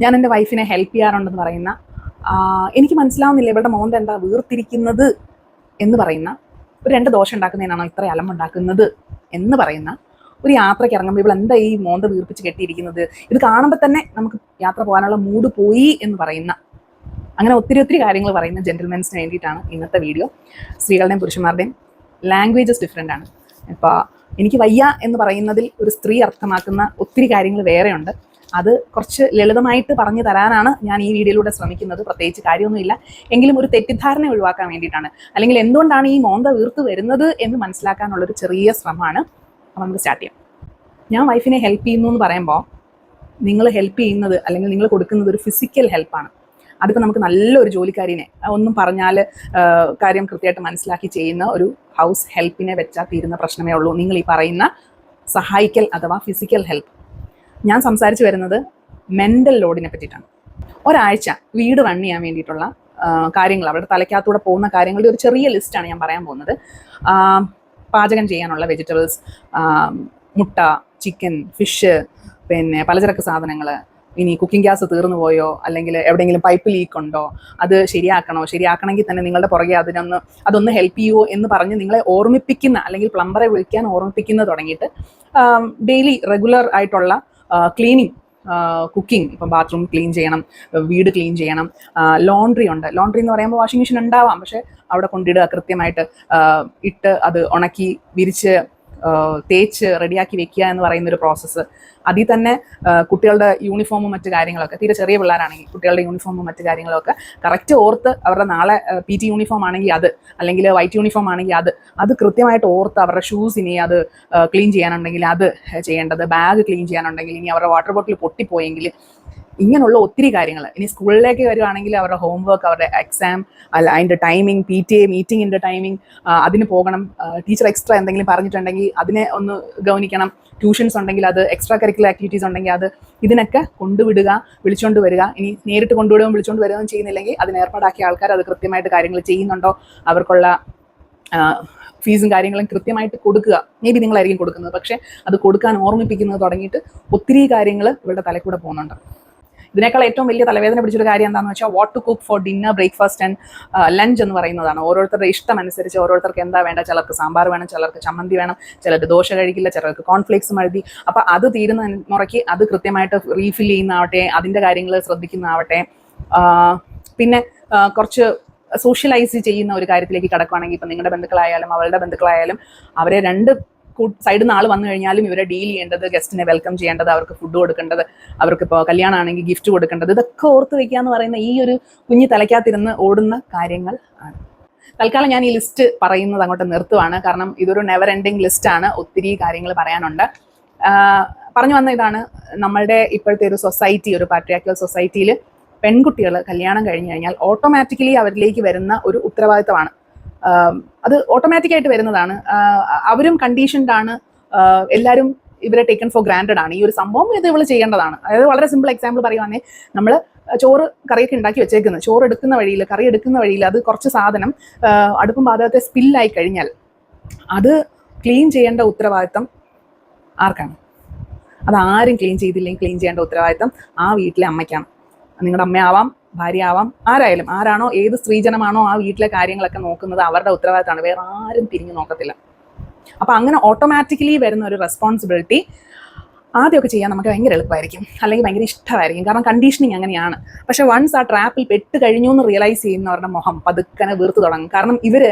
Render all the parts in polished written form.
ഞാൻ എൻ്റെ വൈഫിനെ ഹെൽപ്പ് ചെയ്യാറുണ്ടെന്ന് പറയുന്ന, എനിക്ക് മനസ്സിലാവുന്നില്ല ഇവളുടെ മോന്ത എന്താ വീർത്തിരിക്കുന്നത് എന്ന് പറയുന്ന, ഒരു 2 ദോശ ഉണ്ടാക്കുന്നതിനാണോ ഇത്ര അലമ്പുണ്ടാക്കുന്നത് എന്ന് പറയുന്ന ഒരു യാത്രയ്ക്ക് ഇറങ്ങുമ്പോൾ ഇവൾ എന്താ ഈ മോന്ത വീർപ്പിച്ച് കെട്ടിയിരിക്കുന്നത്, ഇത് കാണുമ്പോൾ തന്നെ നമുക്ക് യാത്ര പോകാനുള്ള മൂഡ് പോയി എന്ന് പറയുന്ന, അങ്ങനെ ഒത്തിരി കാര്യങ്ങൾ പറയുന്ന ജെന്റിൽമെൻസിന് വേണ്ടിയിട്ടാണ് ഇന്നത്തെ വീഡിയോ. സ്ത്രീകളുടെയും പുരുഷന്മാരുടെയും ലാംഗ്വേജസ് ഡിഫറെൻ്റ് ആണ്. ഇപ്പോൾ എനിക്ക് വയ്യ എന്ന് പറയുന്നതിൽ ഒരു സ്ത്രീ അർത്ഥമാക്കുന്ന ഒത്തിരി കാര്യങ്ങൾ വേറെയുണ്ട്. അത് കുറച്ച് ലളിതമായിട്ട് പറഞ്ഞു തരാനാണ് ഞാൻ ഈ വീഡിയോയിലൂടെ ശ്രമിക്കുന്നത്. പ്രത്യേകിച്ച് കാര്യമൊന്നുമില്ല, എങ്കിലും ഒരു തെറ്റിദ്ധാരണ ഒഴിവാക്കാൻ വേണ്ടിയിട്ടാണ്, അല്ലെങ്കിൽ എന്തുകൊണ്ടാണ് ഈ മോന്ത വീർത്ത് വരുന്നത് എന്ന് മനസ്സിലാക്കാനുള്ളൊരു ചെറിയ ശ്രമമാണ്. അപ്പോൾ നമുക്ക് സ്റ്റാർട്ട് ചെയ്യാം. ഞാൻ വൈഫിനെ ഹെൽപ്പ് ചെയ്യുന്നു എന്ന് പറയുമ്പോൾ നിങ്ങൾ ഹെൽപ്പ് ചെയ്യുന്നത് അല്ലെങ്കിൽ നിങ്ങൾ കൊടുക്കുന്നത് ഒരു ഫിസിക്കൽ ഹെൽപ്പാണ്. അതിപ്പോൾ നമുക്ക് നല്ലൊരു ജോലിക്കാരിനെ ഒന്നും പറഞ്ഞാൽ കാര്യം കൃത്യമായിട്ട് മനസ്സിലാക്കി ചെയ്യുന്ന ഒരു ഹൗസ് ഹെൽപ്പിനെ വെച്ചാൽ തീരുന്ന പ്രശ്നമേ ഉള്ളൂ നിങ്ങൾ ഈ പറയുന്ന സഹായിക്കൽ അഥവാ ഫിസിക്കൽ ഹെൽപ്പ്. ഞാൻ സംസാരിച്ച് വരുന്നത് മെൻ്റൽ ലോഡിനെ പറ്റിയിട്ടാണ്. ഒരാഴ്ച വീട് റൺ ചെയ്യാൻ വേണ്ടിയിട്ടുള്ള കാര്യങ്ങൾ, അവരുടെ തലയ്ക്കകത്തൂടെ പോകുന്ന കാര്യങ്ങളുടെ ഒരു ചെറിയ ലിസ്റ്റാണ് ഞാൻ പറയാൻ പോകുന്നത്. പാചകം ചെയ്യാനുള്ള വെജിറ്റബിൾസ്, മുട്ട, ചിക്കൻ, ഫിഷ്, പിന്നെ പലചരക്ക് സാധനങ്ങൾ, ഇനി കുക്കിംഗ് ഗ്യാസ് തീർന്നു പോയോ, അല്ലെങ്കിൽ എവിടെയെങ്കിലും പൈപ്പ് ലീക്ക് ഉണ്ടോ, അത് ശരിയാക്കണമെങ്കിൽ തന്നെ നിങ്ങളുടെ പുറകെ അതൊന്ന് ഹെൽപ്പ് ചെയ്യുമോ എന്ന് പറഞ്ഞ് നിങ്ങളെ ഓർമ്മിപ്പിക്കുന്ന, അല്ലെങ്കിൽ പ്ലംബറെ വിളിക്കാൻ ഓർമ്മിപ്പിക്കുന്ന തുടങ്ങിയിട്ട് ഡെയിലി റെഗുലർ ആയിട്ടുള്ള ക്ലീനിങ്, കുക്കിംഗ്, ഇപ്പം ബാത്റൂം ക്ലീൻ ചെയ്യണം, വീട് ക്ലീൻ ചെയ്യണം, ലോണ്ട്രി ഉണ്ട്. ലോണ്ട്രി എന്ന് പറയുമ്പോൾ വാഷിംഗ് മെഷീൻ ഉണ്ടാവാം, പക്ഷേ അവിടെ കൊണ്ടിടുക, കൃത്യമായിട്ട് ഇട്ട് അത് ഉണക്കി വിരിച്ച് തേച്ച് റെഡിയാക്കി വെക്കുക എന്ന് പറയുന്നൊരു പ്രോസസ്സ്. അതിൽ തന്നെ കുട്ടികളുടെ യൂണിഫോമും മറ്റു കാര്യങ്ങളൊക്കെ, തീരെ ചെറിയ പിള്ളേരാണെങ്കിൽ കുട്ടികളുടെ യൂണിഫോമും മറ്റു കാര്യങ്ങളൊക്കെ കറക്റ്റ് ഓർത്ത്, അവരുടെ നാളെ PT യൂണിഫോം ആണെങ്കിൽ അത്, അല്ലെങ്കിൽ വൈറ്റ് യൂണിഫോം ആണെങ്കിൽ അത് കൃത്യമായിട്ട് ഓർത്ത്, അവരുടെ ഷൂസ് ഇനി അത് ക്ലീൻ ചെയ്യാനുണ്ടെങ്കിൽ അത് ചെയ്യേണ്ടത്, ബാഗ് ക്ലീൻ ചെയ്യാനുണ്ടെങ്കിൽ, ഇനി അവരുടെ വാട്ടർ ബോട്ടിൽ പൊട്ടിപ്പോയെങ്കിൽ, ഇങ്ങനെയുള്ള ഒത്തിരി കാര്യങ്ങൾ. ഇനി സ്കൂളിലേക്ക് വരുവാണെങ്കിൽ അവരുടെ ഹോംവർക്ക്, അവരുടെ എക്സാം, അല്ല അതിൻ്റെ ടൈമിങ്, PTA മീറ്റിങ്ങിൻ്റെ ടൈമിങ്, അതിന് പോകണം, ടീച്ചർ എക്സ്ട്രാ എന്തെങ്കിലും പറഞ്ഞിട്ടുണ്ടെങ്കിൽ അതിനെ ഒന്ന് ഗവനിക്കണം, ട്യൂഷൻസ് ഉണ്ടെങ്കിൽ അത്, എക്സ്ട്രാ കരിക്കുലർ ആക്ടിവിറ്റീസ് ഉണ്ടെങ്കിൽ അത്, ഇതിനൊക്കെ കൊണ്ടുവിടുക, വിളിച്ചുകൊണ്ട് വരിക. ഇനി നേരിട്ട് കൊണ്ടുവിടുകയും വിളിച്ചുകൊണ്ട് വരികയും ചെയ്യുന്നില്ലെങ്കിൽ അതിന് ഏർപ്പാടാക്കിയ ആൾക്കാർ അത് കൃത്യമായിട്ട് കാര്യങ്ങൾ ചെയ്യുന്നുണ്ടോ, അവർക്കുള്ള ഫീസും കാര്യങ്ങളും കൃത്യമായിട്ട് കൊടുക്കുക. മേ ബി നിങ്ങളായിരിക്കും കൊടുക്കുന്നത്, പക്ഷേ അത് കൊടുക്കാൻ ഓർമ്മിപ്പിക്കുന്നത് തുടങ്ങിയിട്ട് ഒത്തിരി കാര്യങ്ങൾ ഇവരുടെ തലക്കൂടെ പോകുന്നുണ്ട്. ഇതിനേക്കാൾ ഏറ്റവും വലിയ തലവേദന പിടിച്ചൊരു കാര്യം എന്താണെന്ന് വെച്ചാൽ what to cook for dinner, breakfast and lunch എന്ന് പറയുന്നതാണ്. ഓരോരുത്തരുടെ ഇഷ്ടം അനുസരിച്ച് ഓരോരുത്തർക്ക് എന്താ വേണ്ട, ചിലർക്ക് സാമ്പാർ വേണം, ചിലർക്ക് ചമ്മന്തി വേണം, ചിലർക്ക് ദോശ കഴിക്കില്ല, ചിലർക്ക് കോൺഫ്ലേക്സ് മതി. അപ്പോൾ അത് തീരുന്ന മുറയ്ക്ക് അത് കൃത്യമായിട്ട് റീഫിൽ ചെയ്യുന്നതാവട്ടെ, അതിൻ്റെ കാര്യങ്ങൾ ശ്രദ്ധിക്കുന്നതാവട്ടെ. പിന്നെ കുറച്ച് സോഷ്യലൈസ് ചെയ്യുന്ന ഒരു കാര്യത്തിലേക്ക് കടക്കുകയാണെങ്കിൽ, ഇപ്പം നിങ്ങളുടെ ബന്ധുക്കളായാലും അവളുടെ ബന്ധുക്കളായാലും, അവരെ രണ്ട് സൈഡിൽ നിന്ന് ആൾ വന്നു കഴിഞ്ഞാലും ഇവരെ ഡീൽ ചെയ്യേണ്ടത്, ഗസ്റ്റിനെ വെൽക്കം ചെയ്യേണ്ടത്, അവർക്ക് ഫുഡ് കൊടുക്കേണ്ടത്, അവർക്കിപ്പോൾ കല്യാണമാണെങ്കിൽ ഗിഫ്റ്റ് കൊടുക്കേണ്ടത്, ഇതൊക്കെ ഓർത്ത് വയ്ക്കുക എന്ന് പറയുന്ന ഈ ഒരു കുഞ്ഞ് തലയ്ക്കകത്തിരുന്ന് ഓടുന്ന കാര്യങ്ങൾ ആണ്. തൽക്കാലം ഞാൻ ഈ ലിസ്റ്റ് പറയുന്നത് അങ്ങോട്ട് നിർത്തുവാണ്, കാരണം ഇതൊരു നെവർ എൻഡിങ് ലിസ്റ്റാണ്, ഒത്തിരി കാര്യങ്ങൾ പറയാനുണ്ട്. പറഞ്ഞു വന്ന ഇതാണ്, നമ്മളുടെ ഇപ്പോഴത്തെ ഒരു സൊസൈറ്റി, ഒരു പാട്രിയാർക്കൽ സൊസൈറ്റിയിൽ പെൺകുട്ടികൾ കല്യാണം കഴിഞ്ഞു കഴിഞ്ഞാൽ ഓട്ടോമാറ്റിക്കലി അവരിലേക്ക് വരുന്ന ഒരു ഉത്തരവാദിത്തമാണ്. അത് ഓട്ടോമാറ്റിക്കായിട്ട് വരുന്നതാണ്. അവരും കണ്ടീഷൻഡ് ആണ്, എല്ലാവരും ഇവരെ ടേക്കൺ ഫോർ ഗ്രാൻഡഡ് ആണ്. ഈ ഒരു സംഭവം ഇത് ഇവൾ ചെയ്യേണ്ടതാണ്. അതായത് വളരെ സിമ്പിൾ എക്സാമ്പിൾ പറയുവാണെങ്കിൽ, നമ്മൾ ചോറ് കറിയൊക്കെ ഉണ്ടാക്കി വെച്ചേക്കുന്നത്, ചോറ് എടുക്കുന്ന വഴിയിൽ, കറി എടുക്കുന്ന വഴിയിൽ അത് കുറച്ച് സാധനം അടുപ്പും പാചകത്തെ സ്പില്ലായി കഴിഞ്ഞാൽ അത് ക്ലീൻ ചെയ്യേണ്ട ഉത്തരവാദിത്തം ആർക്കാണ്? അത് ആരും ക്ലീൻ ചെയ്തില്ലെങ്കിൽ ക്ലീൻ ചെയ്യേണ്ട ഉത്തരവാദിത്തം ആ വീട്ടിലെ അമ്മയ്ക്കാണ്. നിങ്ങളുടെ അമ്മയാവാം, ഭാര്യയാവാം, ആരായാലും, ആരാണോ, ഏത് സ്ത്രീജനമാണോ ആ വീട്ടിലെ കാര്യങ്ങളൊക്കെ നോക്കുന്നത് അവരുടെ ഉത്തരവാദിത്തമാണ്, വേറെ ആരും തിരിഞ്ഞു നോക്കത്തില്ല. അപ്പോൾ അങ്ങനെ ഓട്ടോമാറ്റിക്കലി വരുന്ന ഒരു റെസ്പോൺസിബിലിറ്റി ആദ്യമൊക്കെ ചെയ്യാൻ നമുക്ക് ഭയങ്കര എളുപ്പമായിരിക്കും, അല്ലെങ്കിൽ ഭയങ്കര ഇഷ്ടമായിരിക്കും, കാരണം കണ്ടീഷനിങ് അങ്ങനെയാണ്. പക്ഷെ വൺസ് ആ ട്രാപ്പിൽ പെട്ട് കഴിഞ്ഞു എന്ന് റിയലൈസ് ചെയ്യുന്നവരുടെ മുഖം പതുക്കനെ വീർത്ത് തുടങ്ങും. കാരണം ഇവർ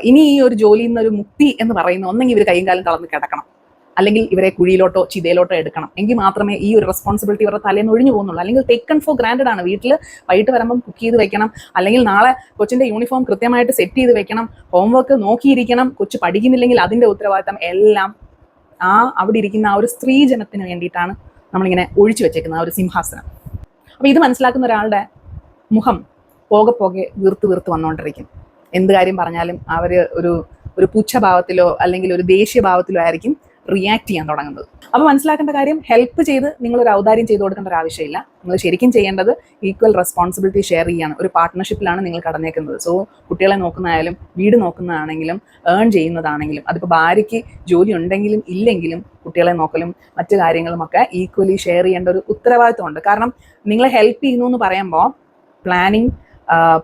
ഇനി ഈ ഒരു ജോലിയിൽ നിന്നൊരു മുക്തി എന്ന് പറയുന്ന, ഒന്നെങ്കിൽ ഇവർ കൈയും കാലം തളർന്ന് കിടക്കണം, അല്ലെങ്കിൽ ഇവരെ കുഴിയിലോട്ടോ ചിതയിലോട്ടോ എടുക്കണം, എങ്കിൽ മാത്രമേ ഈ ഒരു റെസ്പോൺസിബിലിറ്റി ഇവരുടെ തലേന്ന് ഒഴിഞ്ഞു പോകുന്നുള്ളൂ. അല്ലെങ്കിൽ ടേക്കൺ ഫോർ ഗ്രാൻഡഡ് ആണ്. വീട്ടിൽ വൈകിട്ട് വരുമ്പം കുക്ക് ചെയ്ത് വെക്കണം, അല്ലെങ്കിൽ നാളെ കൊച്ചിൻ്റെ യൂണിഫോം കൃത്യമായിട്ട് സെറ്റ് ചെയ്ത് വെക്കണം, ഹോംവർക്ക് നോക്കിയിരിക്കണം, കൊച്ചു പഠിക്കുന്നില്ലെങ്കിൽ അതിൻ്റെ ഉത്തരവാദിത്തം എല്ലാം അവിടെ ഇരിക്കുന്ന ആ ഒരു സ്ത്രീജനത്തിന് വേണ്ടിയിട്ടാണ് നമ്മളിങ്ങനെ ഒഴിച്ചു വെച്ചേക്കുന്ന ആ ഒരു സിംഹാസനം. അപ്പോൾ ഇത് മനസ്സിലാക്കുന്ന ഒരാളുടെ മുഖം പോകെ വീർത്ത് വന്നുകൊണ്ടിരിക്കും. എന്ത് കാര്യം പറഞ്ഞാലും അവർ ഒരു പുച്ഛഭാവത്തിലോ അല്ലെങ്കിൽ ഒരു ദേഷ്യഭാവത്തിലോ ആയിരിക്കും റിയാക്ട് ചെയ്യാൻ തുടങ്ങുന്നത്. അപ്പോൾ മനസ്സിലാക്കേണ്ട കാര്യം, ഹെൽപ്പ് ചെയ്ത് നിങ്ങളൊരു ഔദാര്യം ചെയ്ത് കൊടുക്കേണ്ട ഒരു ആവശ്യമില്ല. നിങ്ങൾ ശരിക്കും ചെയ്യേണ്ടത് ഈക്വൽ റെസ്പോൺസിബിലിറ്റി ഷെയർ ചെയ്യാണ്. ഒരു പാർട്ട്ണർഷിപ്പിലാണ് നിങ്ങൾ കടന്നേക്കുന്നത്. സോ കുട്ടികളെ നോക്കുന്നതായാലും വീട് നോക്കുന്നതാണെങ്കിലും ഏൺ ചെയ്യുന്നതാണെങ്കിലും, അതിപ്പോൾ ഭാര്യയ്ക്ക് ജോലി ഉണ്ടെങ്കിലും ഇല്ലെങ്കിലും കുട്ടികളെ നോക്കലും മറ്റു കാര്യങ്ങളുമൊക്കെ ഈക്വലി ഷെയർ ചെയ്യേണ്ട ഒരു ഉത്തരവാദിത്വമുണ്ട്. കാരണം നിങ്ങളെ ഹെൽപ്പ് ചെയ്യുന്നു എന്ന് പറയുമ്പോൾ പ്ലാനിങ്,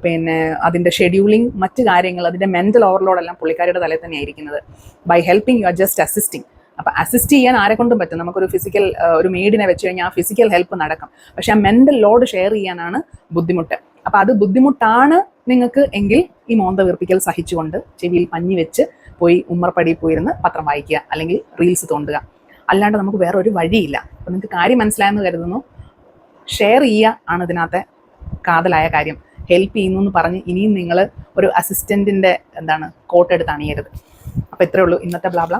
പിന്നെ അതിൻ്റെ ഷെഡ്യൂളിങ്, മറ്റു കാര്യങ്ങൾ, അതിൻ്റെ മെൻ്റൽ ഓവർലോഡെല്ലാം പുള്ളിക്കാരിയുടെ തലയിൽ തന്നെയാണ് ഇരിക്കുന്നത്. By helping you are just assisting. അപ്പോൾ അസിസ്റ്റ് ചെയ്യാൻ ആരെ കൊണ്ടും പറ്റും. നമുക്കൊരു ഫിസിക്കൽ ഒരു മെയ്ഡിനെ വെച്ച് കഴിഞ്ഞാൽ ആ ഫിസിക്കൽ ഹെൽപ്പ് നടക്കും. പക്ഷെ ആ മെൻ്റൽ ലോഡ് ഷെയർ ചെയ്യാനാണ് ബുദ്ധിമുട്ട്. അപ്പോൾ അത് ബുദ്ധിമുട്ടാണ് നിങ്ങൾക്ക് എങ്കിൽ ഈ മോന്ത വീർപ്പിക്കൽ സഹിച്ചുകൊണ്ട് ചെവിയിൽ പഞ്ഞി വെച്ച് പോയി ഉമ്മറപ്പടിയിൽ പോയിരുന്ന് പത്രം വായിക്കുക, അല്ലെങ്കിൽ റീൽസ് തോണ്ടുക. അല്ലാണ്ട് നമുക്ക് വേറെ ഒരു വഴിയില്ല. അപ്പോൾ നിങ്ങൾക്ക് കാര്യം മനസ്സിലായെന്ന് കരുതുന്നു. ഷെയർ ചെയ്യുക ആണ് ഇതിനകത്തെ കാതലായ കാര്യം. ഹെൽപ്പ് ചെയ്യുന്നു എന്ന് പറഞ്ഞ് ഇനിയും നിങ്ങൾ ഒരു അസിസ്റ്റൻറ്റിൻ്റെ കോട്ട് എടുത്ത് അണിയരുത്. അപ്പോൾ ഇത്രയേ ഉള്ളൂ ഇന്നത്തെ ബ്ലാബ്ല.